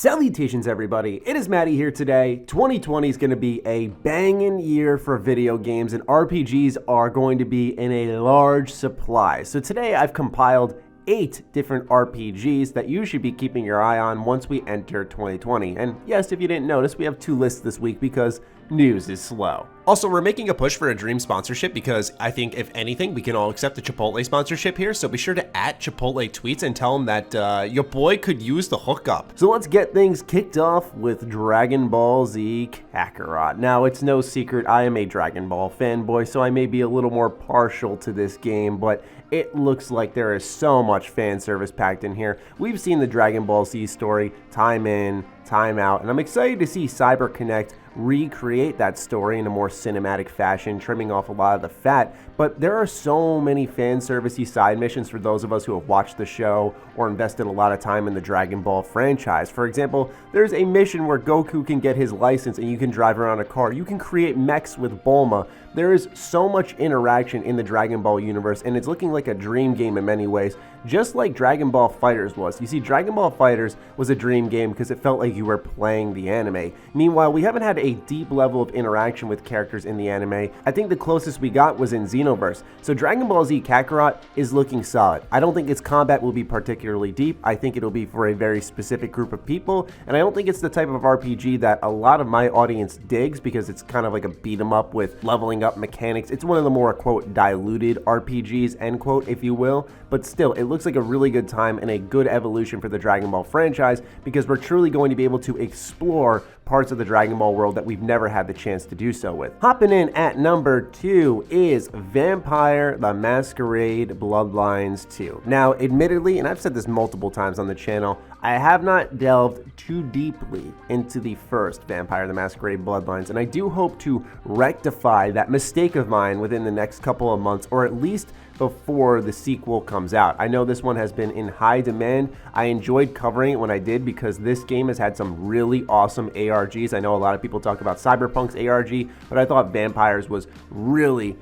Salutations everybody, it is Maddie here today. 2020 is going to be a banging year for video games and RPGs are going to be in a large supply. So today I've compiled 8 different RPGs that you should be keeping your eye on once we enter 2020. And yes, if you didn't notice, we have 2 lists this week because news is slow. Also, we're making a push for a Dream sponsorship because I think, if anything, we can all accept the Chipotle sponsorship here. So be sure to @Chipotle tweets and tell them that your boy could use the hookup. So let's get things kicked off with Dragon Ball Z Kakarot. Now, it's no secret I am a Dragon Ball fanboy, so I may be a little more partial to this game, but it looks like there is so much fan service packed in here. We've seen the Dragon Ball Z story time in, time out, and I'm excited to see CyberConnect recreate that story in a more cinematic fashion, trimming off a lot of the fat. But there are so many fan servicey side missions for those of us who have watched the show or invested a lot of time in the Dragon Ball franchise. For example, there's a mission where Goku can get his license and you can drive around a car. You can create mechs with Bulma. There is so much interaction in the Dragon Ball universe, and it's looking like a dream game in many ways, just like Dragon Ball FighterZ was. You see, Dragon Ball FighterZ was a dream game because it felt like you were playing the anime. Meanwhile, we haven't had a deep level of interaction with characters in the anime. I think the closest we got was in Xenoverse. So Dragon Ball Z Kakarot is looking solid. I don't think its combat will be particularly deep. I think it'll be for a very specific group of people, and I don't think it's the type of RPG that a lot of my audience digs because it's kind of like a beat 'em up with leveling up mechanics. It's one of the more, quote, diluted RPGs, end quote, if you will, but still, it looks like a really good time and a good evolution for the Dragon Ball franchise because we're truly going to be able to explore parts of the Dragon Ball world that we've never had the chance to do so with. Hopping in at number 2 is Vampire the Masquerade Bloodlines 2. Now, admittedly, and I've said this multiple times on the channel, I have not delved too deeply into the first Vampire the Masquerade Bloodlines, and I do hope to rectify that mistake of mine within the next couple of months, or at least before the sequel comes out. I know this one has been in high demand. I enjoyed covering it when I did because this game has had some really awesome ARGs. I know a lot of people talk about Cyberpunk's ARG, but I thought Vampires was really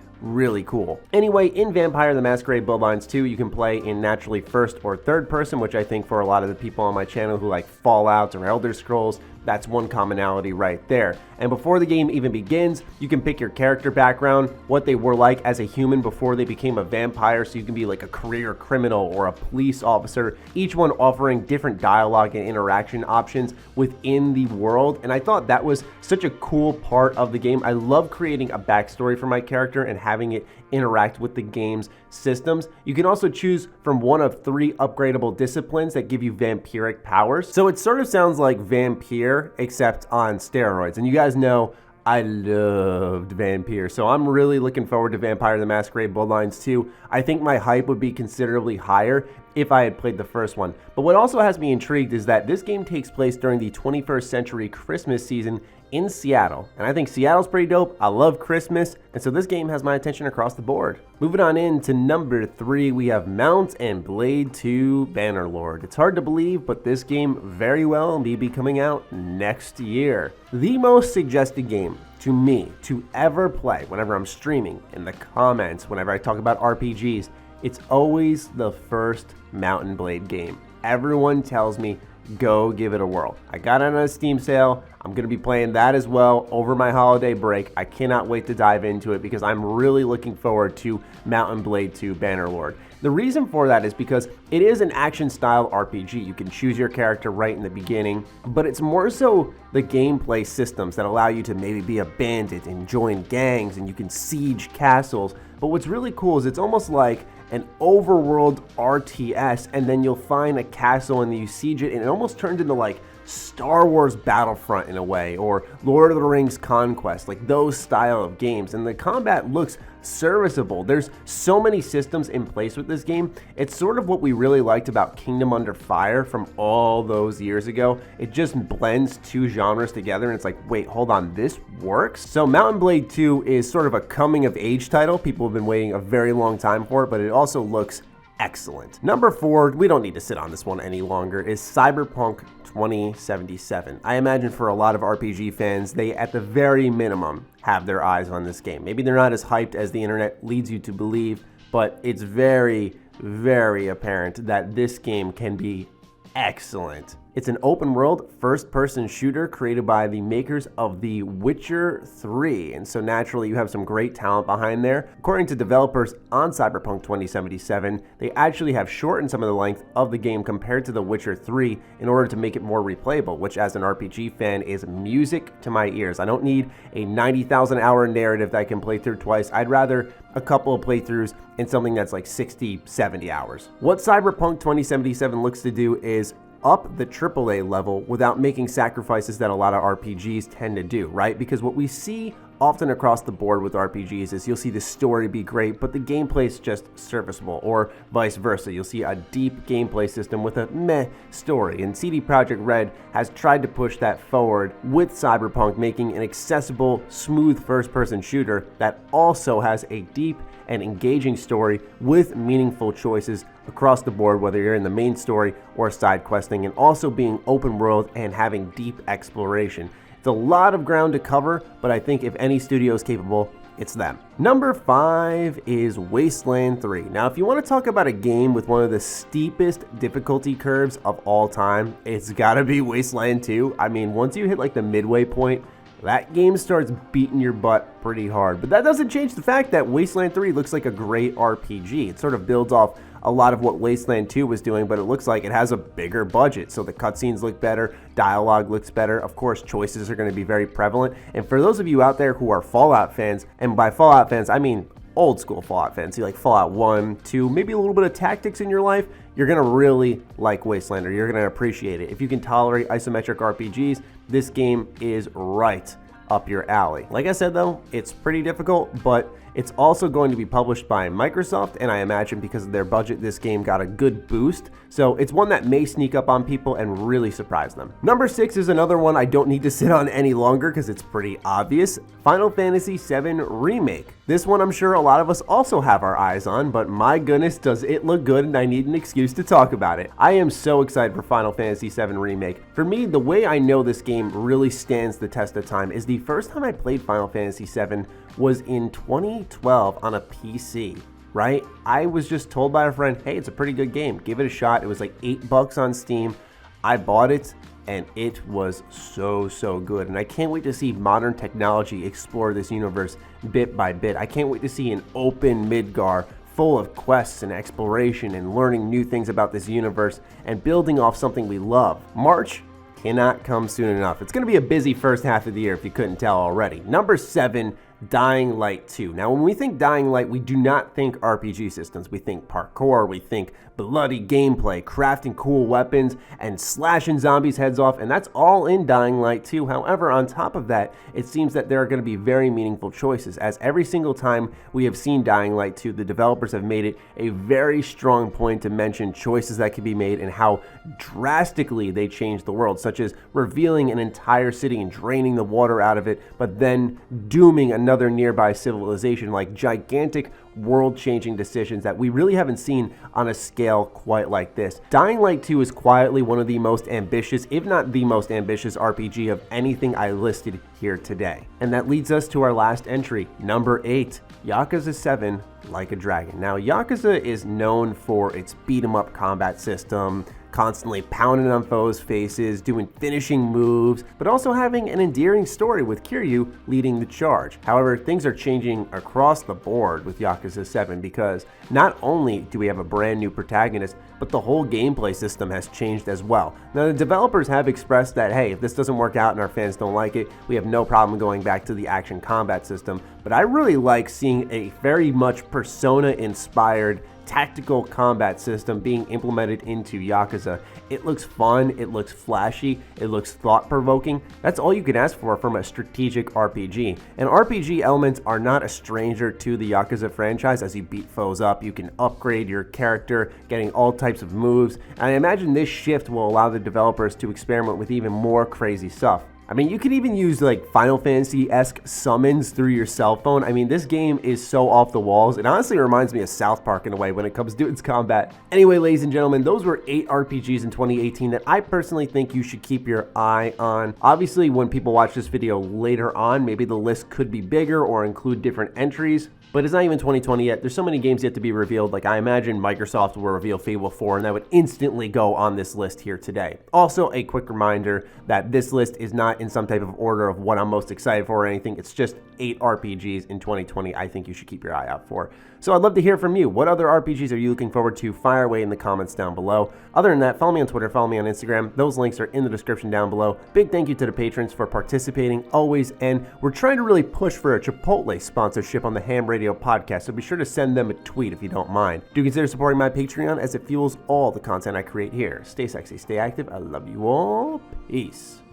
cool. Anyway, in Vampire the Masquerade Bloodlines 2, you can play in naturally first or third person, which I think for a lot of the people on my channel who like Fallout or Elder Scrolls, that's one commonality right there. And before the game even begins, you can pick your character background, what they were like as a human before they became a vampire, so you can be like a career criminal or a police officer, each one offering different dialogue and interaction options within the world. And I thought that was such a cool part of the game. I love creating a backstory for my character and having it interact with the game's systems. You can also choose from one of 3 upgradable disciplines that give you vampiric powers. So it sort of sounds like Vampire, except on steroids. And you guys know I loved Vampire, so I'm really looking forward to Vampire the Masquerade Bloodlines 2. I think my hype would be considerably higher if I had played the first one. But what also has me intrigued is that this game takes place during the 21st century Christmas season in Seattle. And I think Seattle's pretty dope. I love Christmas, and so this game has my attention across the board. Moving on in to number 3, we have Mount and Blade 2 Bannerlord. It's hard to believe, but this game very well may be coming out next year. The most suggested game to me to ever play whenever I'm streaming, in the comments, whenever I talk about RPGs, it's always the first Mount and Blade game. Everyone tells me, go give it a whirl. I got it on a Steam sale. I'm going to be playing that as well over my holiday break. I cannot wait to dive into it because I'm really looking forward to Mount and Blade 2 Bannerlord. The reason for that is because it is an action style RPG. You can choose your character right in the beginning, but it's more so the gameplay systems that allow you to maybe be a bandit and join gangs, and you can siege castles. But what's really cool is it's almost like an overworld RTS, and then you'll find a castle and you siege it, and it almost turns into like Star Wars Battlefront in a way, or Lord of the Rings Conquest, like those style of games. And the combat looks serviceable. There's so many systems in place with this game. It's sort of what we really liked about Kingdom Under Fire from all those years ago. It just blends 2 genres together, and it's like, wait, hold on, this works? So Mount and Blade 2 is sort of a coming of age title. People have been waiting a very long time for it, but it also looks excellent. Number 4, we don't need to sit on this one any longer, is Cyberpunk 2077. I imagine for a lot of RPG fans, they at the very minimum have their eyes on this game. Maybe they're not as hyped as the internet leads you to believe, but it's very apparent that this game can be excellent. It's an open-world, first-person shooter created by the makers of The Witcher 3, and so naturally you have some great talent behind there. According to developers on Cyberpunk 2077, they actually have shortened some of the length of the game compared to The Witcher 3 in order to make it more replayable, which as an RPG fan is music to my ears. I don't need a 90,000 hour narrative that I can play through twice. I'd rather a couple of playthroughs in something that's like 60, 70 hours. What Cyberpunk 2077 looks to do is up the AAA level without making sacrifices that a lot of RPGs tend to do, right? Because what we see often across the board with RPGs is you'll see the story be great, but the gameplay is just serviceable, or vice versa. You'll see a deep gameplay system with a meh story, and CD Projekt Red has tried to push that forward with Cyberpunk, making an accessible, smooth first-person shooter that also has a deep and engaging story with meaningful choices across the board, whether you're in the main story or side questing, and also being open world and having deep exploration. It's a lot of ground to cover, but I think if any studio is capable, it's them. Number 5 is Wasteland 3. Now, if you want to talk about a game with one of the steepest difficulty curves of all time, it's gotta be Wasteland 2. I mean, once you hit like the midway point, that game starts beating your butt pretty hard. But that doesn't change the fact that Wasteland 3 looks like a great RPG. It sort of builds off a lot of what Wasteland 2 was doing, but it looks like it has a bigger budget. So the cutscenes look better, dialogue looks better. Of course, choices are going to be very prevalent. And for those of you out there who are Fallout fans, and by Fallout fans, I mean old school Fallout fans, you like Fallout 1, 2, maybe a little bit of tactics in your life, you're going to really like Wasteland, or you're going to appreciate it. If you can tolerate isometric RPGs, this game is right up your alley. Like I said though, it's pretty difficult, but it's also going to be published by Microsoft, and I imagine because of their budget, this game got a good boost. So it's one that may sneak up on people and really surprise them. Number 6 is another one I don't need to sit on any longer because it's pretty obvious. Final Fantasy VII Remake. This one I'm sure a lot of us also have our eyes on, but my goodness does it look good, and I need an excuse to talk about it. I am so excited for Final Fantasy VII Remake. For me, the way I know this game really stands the test of time is the first time I played Final Fantasy VII was in 2012 on a PC, right? I was just told by a friend, hey, it's a pretty good game, give it a shot. It was like $8 on Steam. I bought it, and it was so good. And I can't wait to see modern technology explore this universe bit by bit. I can't wait to see an open Midgar full of quests and exploration and learning new things about this universe and building off something we love. March cannot come soon enough. It's going to be a busy first half of the year if you couldn't tell already. Number 7, Dying Light 2. Now, when we think Dying Light, we do not think RPG systems. We think parkour, we think bloody gameplay, crafting cool weapons, and slashing zombies' heads off, and that's all in Dying Light 2. However, on top of that, it seems that there are going to be very meaningful choices, as every single time we have seen Dying Light 2, the developers have made it a very strong point to mention choices that can be made and how drastically they change the world, such as revealing an entire city and draining the water out of it, but then dooming another nearby civilization, like gigantic world-changing decisions that we really haven't seen on a scale quite like this. Dying Light 2 is quietly one of the most ambitious, if not the most ambitious RPG of anything I listed here today. And that leads us to our last entry, number 8, Yakuza 7 Like a Dragon. Now, Yakuza is known for its beat-em-up combat system, constantly pounding on foes' faces, doing finishing moves, but also having an endearing story with Kiryu leading the charge. However, things are changing across the board with Yakuza 7 because not only do we have a brand new protagonist, but the whole gameplay system has changed as well. Now, the developers have expressed that, hey, if this doesn't work out and our fans don't like it, we have no problem going back to the action combat system. But I really like seeing a very much Persona-inspired tactical combat system being implemented into Yakuza. It looks fun, it looks flashy, it looks thought-provoking. That's all you can ask for from a strategic RPG. And RPG elements are not a stranger to the Yakuza franchise. As you beat foes up, you can upgrade your character, getting all types of moves. And I imagine this shift will allow the developers to experiment with even more crazy stuff. I mean, you could even use like Final Fantasy-esque summons through your cell phone. I mean, this game is so off the walls. It honestly reminds me of South Park in a way when it comes to its combat. Anyway, ladies and gentlemen, those were 8 RPGs in 2018 that I personally think you should keep your eye on. Obviously, when people watch this video later on, maybe the list could be bigger or include different entries. But it's not even 2020 yet. There's so many games yet to be revealed. Like, I imagine Microsoft will reveal Fable 4, and that would instantly go on this list here today. Also, a quick reminder that this list is not in some type of order of what I'm most excited for or anything. It's just 8 RPGs in 2020 I think you should keep your eye out for. So I'd love to hear from you. What other RPGs are you looking forward to? Fire away in the comments down below. Other than that, follow me on Twitter, follow me on Instagram. Those links are in the description down below. Big thank you to the patrons for participating always, and we're trying to really push for a Chipotle sponsorship on the Ham Radio podcast, so be sure to send them a tweet if you don't mind. Do consider supporting my Patreon as it fuels all the content I create here. Stay sexy, stay active. I love you all. Peace.